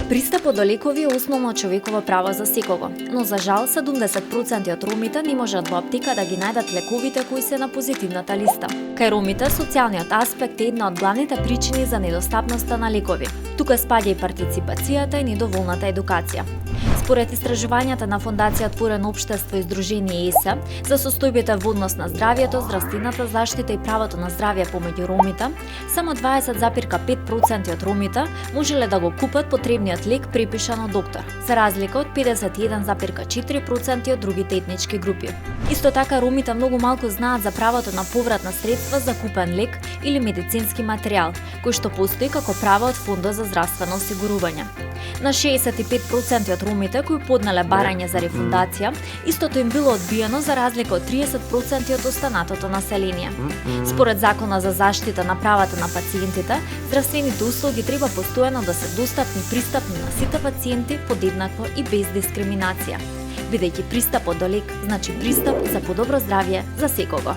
Пристапот до лекови е основно човеково право за секого, но за жал 70% од ромите не можат во аптека да ги најдат лековите кои се на позитивната листа. Кај ромите, социјалниот аспект е една од главните причини за недостапноста на лекови. Тука спаѓа и партиципацијата и недоволната едукација. Според истражувањата на Фондација Отворено општество и Сдружение ЕСА за состојбите во однос на здравјето, здравствената заштита и правото на здравје помеѓу ромите, само 20,5% од ромите можеле да го купат потребниот лек препишан од доктор, за разлика од 51,4% од другите етнички групи. Исто така, ромите многу малку знаат за правото на поврат на средства за купен лек или медицински материјал, кој што постои како право од Фондот за здравствено осигурување. На 65% од ромите кои поднале барање за рефундација, истото им било одбиено за разлика од 30% од останатото население. Според Закона за заштита на правата на пациентите, здравствените услуги треба постојано да се достапни и пристапни на сите пациенти подеднакво и без дискриминација. Бидејќи пристапот до лек значи пристап за подобро здравје за секого.